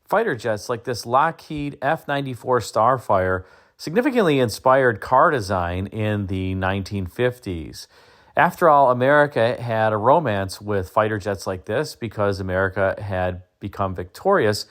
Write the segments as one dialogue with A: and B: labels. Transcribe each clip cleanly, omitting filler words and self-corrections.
A: Fighter jets like this Lockheed F-94 Starfire significantly inspired car design in the 1950s. After all, America had a romance with fighter jets like this because America had become victorious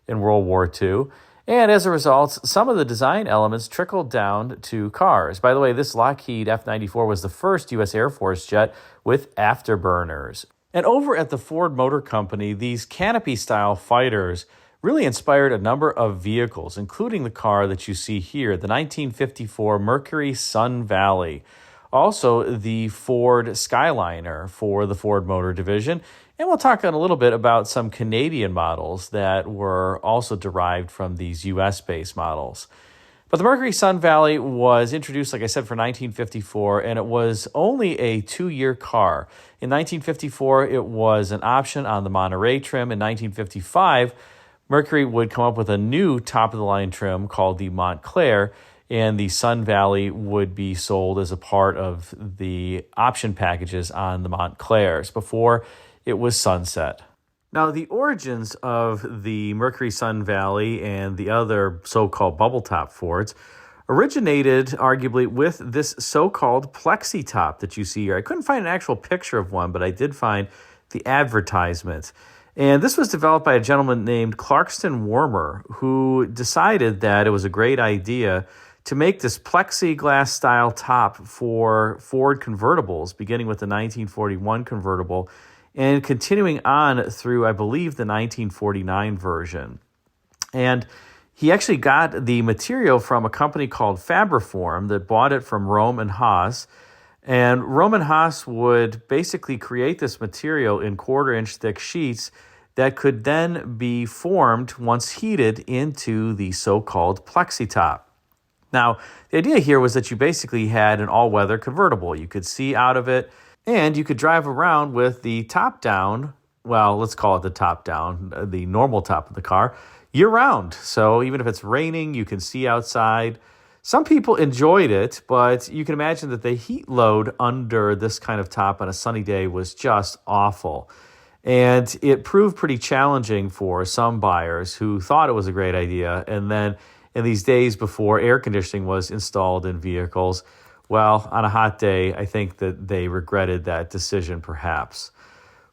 A: in World War II. And as a result, some of the design elements trickled down to cars. By the way, this Lockheed F-94 was the first U.S. Air Force jet with afterburners. And over at the Ford Motor Company, these canopy-style fighters really inspired a number of vehicles, including the car that you see here, the 1954 Mercury Sun Valley. Also, the Ford Skyliner for the Ford Motor Division. And we'll talk a little bit about some Canadian models that were also derived from these U.S.-based models. But the Mercury Sun Valley was introduced, like I said, for 1954, and it was only a 2-year car. In 1954, it was an option on the Monterey trim. In 1955, Mercury would come up with a new top-of-the-line trim called the Montclair, and the Sun Valley would be sold as a part of the option packages on the Montclairs before it was sunset. Now, the origins of the Mercury Sun Valley and the other so-called bubble top Fords originated arguably with this so-called plexi top that you see here. I couldn't find an actual picture of one, but I did find the advertisement. And this was developed by a gentleman named Clarkston Warmer, who decided that it was a great idea to make this plexiglass style top for Ford convertibles, beginning with the 1941 convertible and continuing on through, I believe, the 1949 version. And he actually got the material from a company called Fabriform that bought it from Rome and Haas. And Rome and Haas would basically create this material in 1/4-inch thick sheets that could then be formed once heated into the so-called plexi top. Now, the idea here was that you basically had an all-weather convertible. You could see out of it, and you could drive around with the top down, well, let's call it the top down, the normal top of the car, year-round. So even if it's raining, you can see outside. Some people enjoyed it, but you can imagine that the heat load under this kind of top on a sunny day was just awful. And it proved pretty challenging for some buyers who thought it was a great idea. And then in these days before air conditioning was installed in vehicles, well, on a hot day, I think that they regretted that decision perhaps.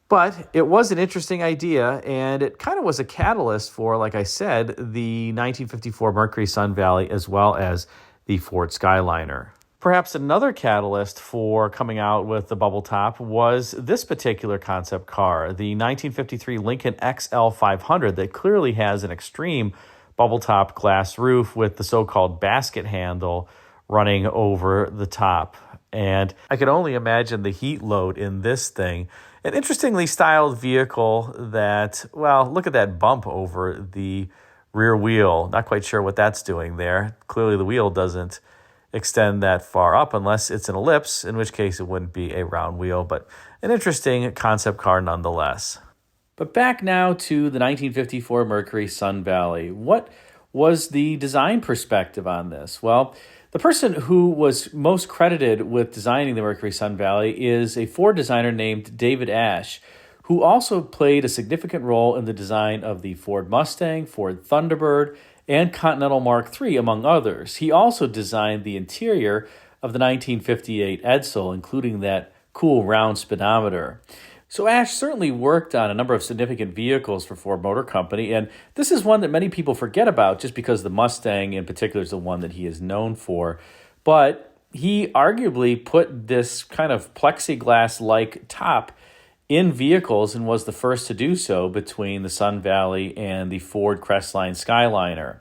A: But it was an interesting idea, and it kind of was a catalyst for, like I said, the 1954 Mercury Sun Valley as well as the Ford Skyliner. Perhaps another catalyst for coming out with the bubble top was this particular concept car, the 1953 Lincoln XL 500 that clearly has an extreme bubble top glass roof with the so-called basket handle running over the top. And I could only imagine the heat load in this thing. An interestingly styled vehicle that, well, look at that bump over the rear wheel. Not quite sure what that's doing there. Clearly the wheel doesn't extend that far up unless it's an ellipse, in which case it wouldn't be a round wheel, but an interesting concept car nonetheless. But back now to the 1954 Mercury Sun Valley. What was the design perspective on this? Well, the person who was most credited with designing the Mercury Sun Valley is a Ford designer named David Ash, who also played a significant role in the design of the Ford Mustang, Ford Thunderbird, and Continental Mark III, among others. He also designed the interior of the 1958 Edsel, including that cool round speedometer. So Ash certainly worked on a number of significant vehicles for Ford Motor Company, and this is one that many people forget about just because the Mustang in particular is the one that he is known for. But he arguably put this kind of plexiglass-like top in vehicles and was the first to do so between the Sun Valley and the Ford Crestline Skyliner.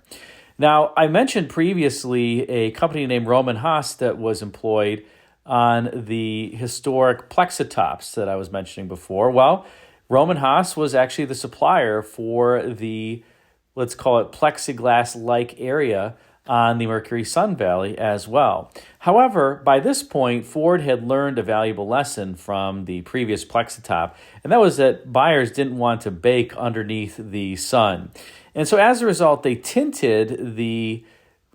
A: Now, I mentioned previously a company named Roman Haas that was employed on the historic plexitops that I was mentioning before. Well, Roman Haas was actually the supplier for the, let's call it plexiglass-like area on the Mercury Sun Valley as well. However, by this point, Ford had learned a valuable lesson from the previous plexitop, and that was that buyers didn't want to bake underneath the sun. And so as a result, they tinted the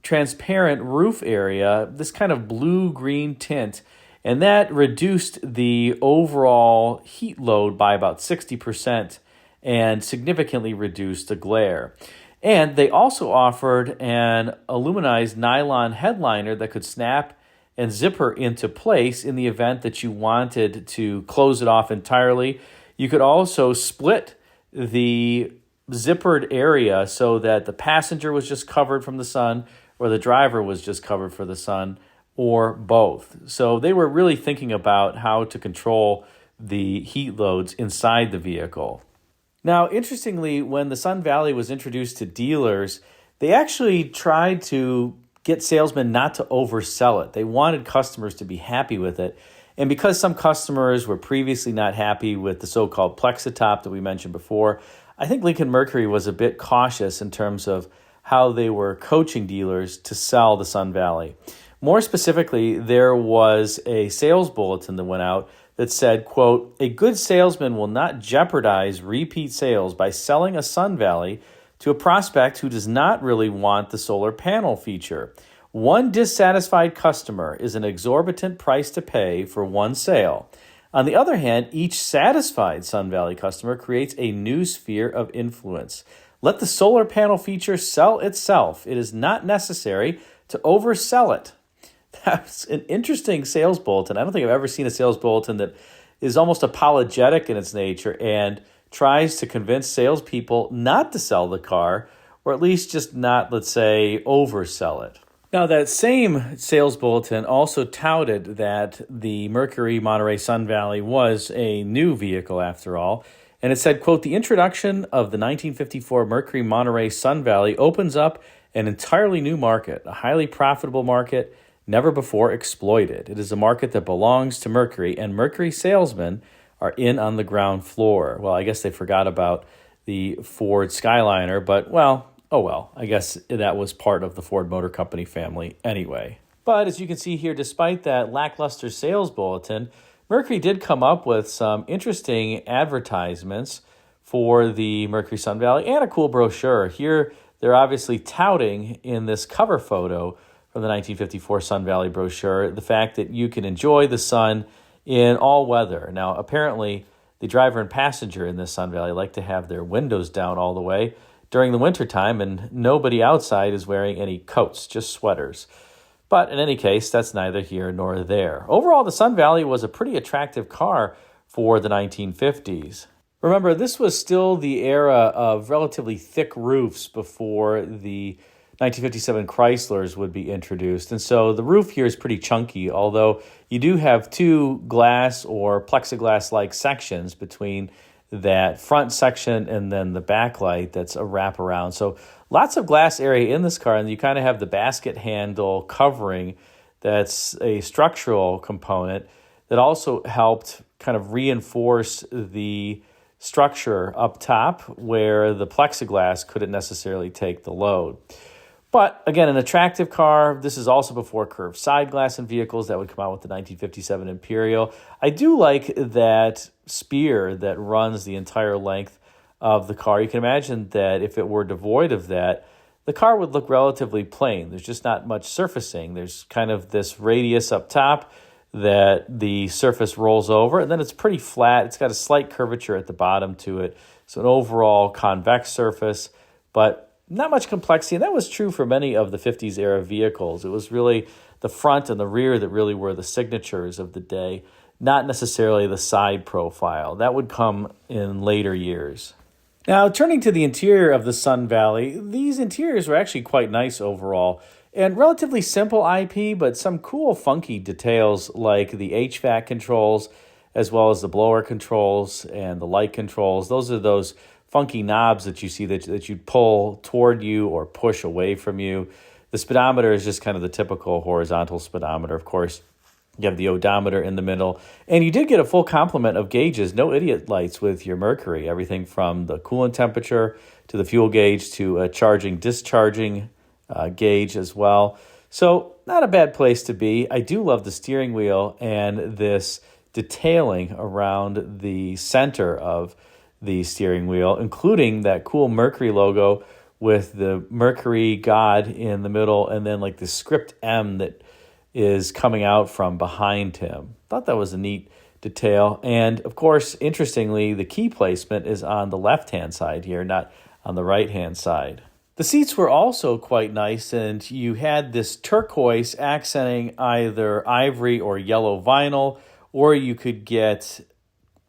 A: transparent roof area, this kind of blue-green tint, and that reduced the overall heat load by about 60% and significantly reduced the glare. And they also offered an aluminized nylon headliner that could snap and zipper into place in the event that you wanted to close it off entirely. You could also split the zippered area so that the passenger was just covered from the sun or the driver was just covered for the sun, or both. So they were really thinking about how to control the heat loads inside the vehicle. Now, interestingly, when the Sun Valley was introduced to dealers, they actually tried to get salesmen not to oversell it. They wanted customers to be happy with it. And because some customers were previously not happy with the so-called Plexitop that we mentioned before, I think Lincoln Mercury was a bit cautious in terms of how they were coaching dealers to sell the Sun Valley. More specifically, there was a sales bulletin that went out that said, quote, "A good salesman will not jeopardize repeat sales by selling a Sun Valley to a prospect who does not really want the solar panel feature. One dissatisfied customer is an exorbitant price to pay for one sale. On the other hand, each satisfied Sun Valley customer creates a new sphere of influence. Let the solar panel feature sell itself. It is not necessary to oversell it." That's an interesting sales bulletin. I don't think I've ever seen a sales bulletin that is almost apologetic in its nature and tries to convince salespeople not to sell the car, or at least just not, let's say, oversell it. Now, that same sales bulletin also touted that the Mercury Monterey Sun Valley was a new vehicle after all. And it said, quote, "The introduction of the 1954 Mercury Monterey Sun Valley opens up an entirely new market, a highly profitable market never before exploited. It is a market that belongs to Mercury, and Mercury salesmen are in on the ground floor." Well, I guess they forgot about the Ford Skyliner, but oh well, I guess that was part of the Ford Motor Company family anyway. But as you can see here, despite that lackluster sales bulletin, Mercury did come up with some interesting advertisements for the Mercury Sun Valley and a cool brochure. Here, they're obviously touting in this cover photo from the 1954 Sun Valley brochure the fact that you can enjoy the sun in all weather. Now, apparently, the driver and passenger in this Sun Valley like to have their windows down all the way during the wintertime, and nobody outside is wearing any coats, just sweaters. But in any case, that's neither here nor there. Overall, the Sun Valley was a pretty attractive car for the 1950s. Remember, this was still the era of relatively thick roofs before the 1957 Chryslers would be introduced. And so the roof here is pretty chunky, although you do have two glass or plexiglass-like sections between that front section and then the backlight that's a wraparound. So lots of glass area in this car, and you kind of have the basket handle covering that's a structural component that also helped kind of reinforce the structure up top where the plexiglass couldn't necessarily take the load. But again, an attractive car. This is also before curved side glass in vehicles that would come out with the 1957 Imperial. I do like that spear that runs the entire length of the car. You can imagine that if it were devoid of that, the car would look relatively plain. There's just not much surfacing. There's kind of this radius up top that the surface rolls over, and then it's pretty flat. It's got a slight curvature at the bottom to it. So an overall convex surface, but not much complexity, and that was true for many of the 50s era vehicles. It was really the front and the rear that really were the signatures of the day, not necessarily the side profile. That would come in later years. Now, turning to the interior of the Sun Valley, these interiors were actually quite nice overall, and relatively simple IP, but some cool funky details like the HVAC controls, as well as the blower controls and the light controls. Those are those funky knobs that you see that you'd pull toward you or push away from you. The speedometer is just kind of the typical horizontal speedometer. Of course, you have the odometer in the middle. And you did get a full complement of gauges, no idiot lights with your Mercury. Everything from the coolant temperature to the fuel gauge to a charging-discharging gauge as well. So not a bad place to be. I do love the steering wheel and this detailing around the center of the steering wheel, including that cool Mercury logo with the Mercury God in the middle and then like the script M that is coming out from behind him. Thought that was a neat detail. And of course, interestingly, the key placement is on the left-hand side here, not on the right-hand side. The seats were also quite nice, and you had this turquoise accenting either ivory or yellow vinyl, or you could get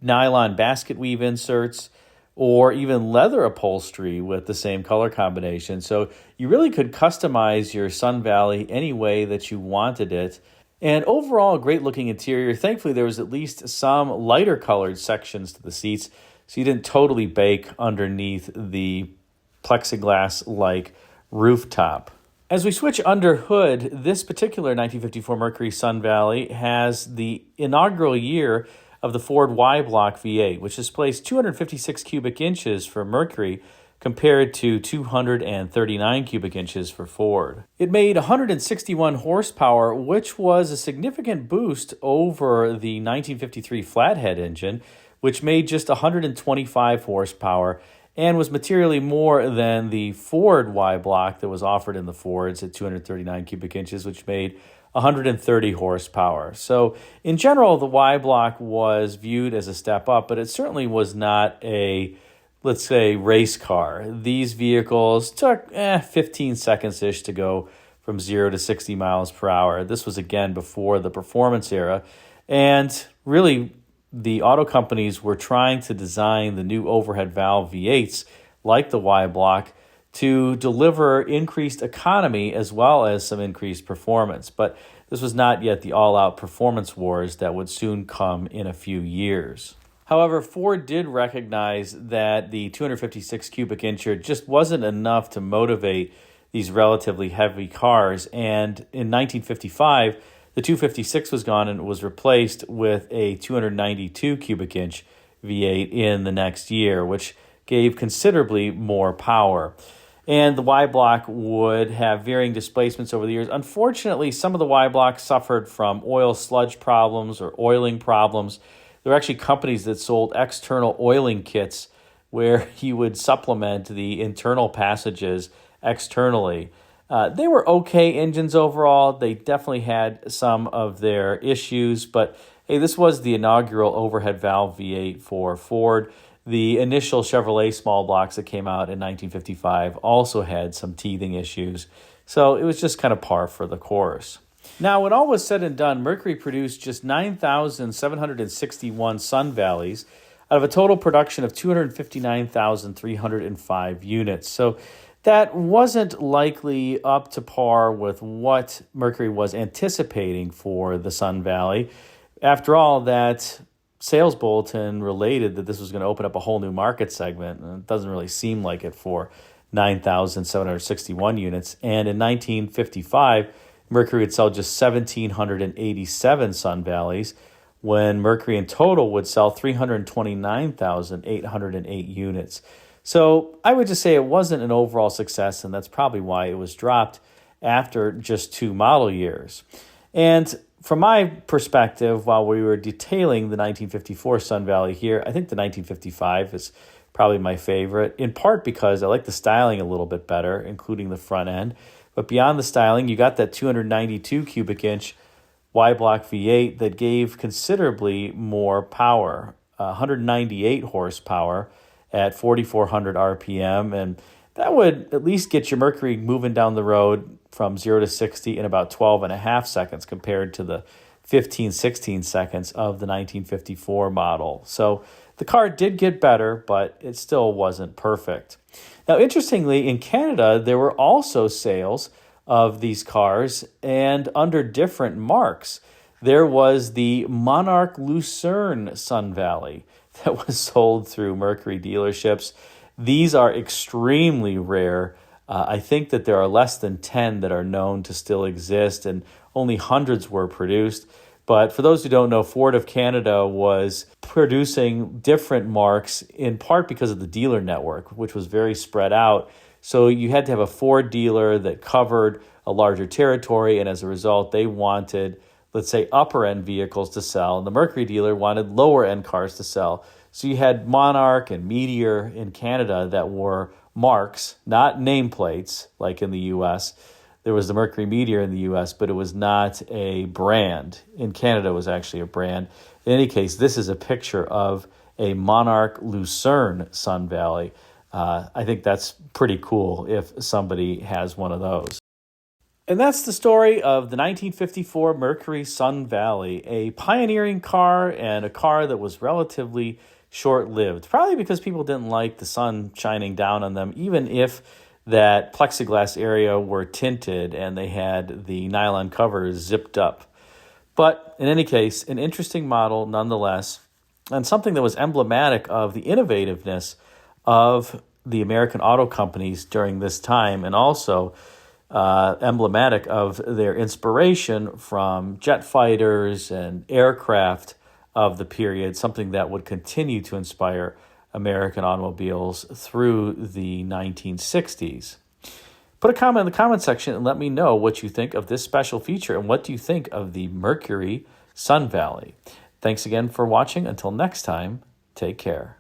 A: nylon basket weave inserts or even leather upholstery with the same color combination. So you really could customize your Sun Valley any way that you wanted it. And overall, a great looking interior. Thankfully, there was at least some lighter colored sections to the seats, so you didn't totally bake underneath the plexiglass-like rooftop. As we switch under hood, this particular 1954 Mercury Sun Valley has the inaugural year of the Ford Y-Block V8, which displays 256 cubic inches for Mercury compared to 239 cubic inches for Ford. It made 161 horsepower, which was a significant boost over the 1953 flathead engine, which made just 125 horsepower and was materially more than the Ford Y-Block that was offered in the Fords at 239 cubic inches, which made 130 horsepower. So in general, the Y-Block was viewed as a step up, but it certainly was not a, let's say, race car. These vehicles took 15 seconds-ish to go from 0 to 60 miles per hour. This was, again, before the performance era. And really, the auto companies were trying to design the new overhead valve V8s, like the Y-Block, to deliver increased economy as well as some increased performance. But this was not yet the all-out performance wars that would soon come in a few years. However, Ford did recognize that the 256 cubic incher just wasn't enough to motivate these relatively heavy cars, and in 1955, the 256 was gone and it was replaced with a 292 cubic inch V8 in the next year, which gave considerably more power. And the Y-Block would have varying displacements over the years. Unfortunately, some of the Y-Blocks suffered from oil sludge problems or oiling problems. There were actually companies that sold external oiling kits where you would supplement the internal passages externally. They were okay engines overall. They definitely had some of their issues, but hey, this was the inaugural overhead valve V8 for Ford. The initial Chevrolet small blocks that came out in 1955 also had some teething issues, so it was just kind of par for the course. Now, when all was said and done, Mercury produced just 9,761 Sun Valleys out of a total production of 259,305 units. So that wasn't likely up to par with what Mercury was anticipating for the Sun Valley. After all, that sales bulletin related that this was going to open up a whole new market segment, and it doesn't really seem like it for 9,761 units. And in 1955, Mercury would sell just 1,787 Sun Valleys, when Mercury in total would sell 329,808 units. So I would just say it wasn't an overall success, and that's probably why it was dropped after just 2 model years. And from my perspective, while we were detailing the 1954 Sun Valley here, I think the 1955 is probably my favorite, in part because I like the styling a little bit better, including the front end. But beyond the styling, you got that 292 cubic inch Y-Block V8 that gave considerably more power, 198 horsepower at 4,400 RPM, and that would at least get your Mercury moving down the road from 0 to 60 in about 12 and a half seconds compared to the 15, 16 seconds of the 1954 model. So the car did get better, but it still wasn't perfect. Now, interestingly, in Canada, there were also sales of these cars, and under different marks. There was the Monarch Lucerne Sun Valley that was sold through Mercury dealerships. These are extremely rare. I think that there are less than 10 that are known to still exist, and only hundreds were produced. But for those who don't know, Ford of Canada was producing different marks in part because of the dealer network, which was very spread out. So you had to have a Ford dealer that covered a larger territory, and as a result, they wanted, let's say, upper-end vehicles to sell, and the Mercury dealer wanted lower-end cars to sell. So you had Monarch and Meteor in Canada that were marks, not nameplates like in the U.S. There was the Mercury Meteor in the U.S., but it was not a brand. In Canada, it was actually a brand. In any case, this is a picture of a Monarch Lucerne Sun Valley. I think that's pretty cool if somebody has one of those. And that's the story of the 1954 Mercury Sun Valley, a pioneering car and a car that was relatively short-lived, probably because people didn't like the sun shining down on them, even if that plexiglass area were tinted and they had the nylon covers zipped up. But in any case, an interesting model nonetheless, and something that was emblematic of the innovativeness of the American auto companies during this time, and also emblematic of their inspiration from jet fighters and aircraft of the period, something that would continue to inspire American automobiles through the 1960s. Put a comment in the comment section and let me know what you think of this special feature and what do you think of the Mercury Sun Valley. Thanks again for watching. Until next time, take care.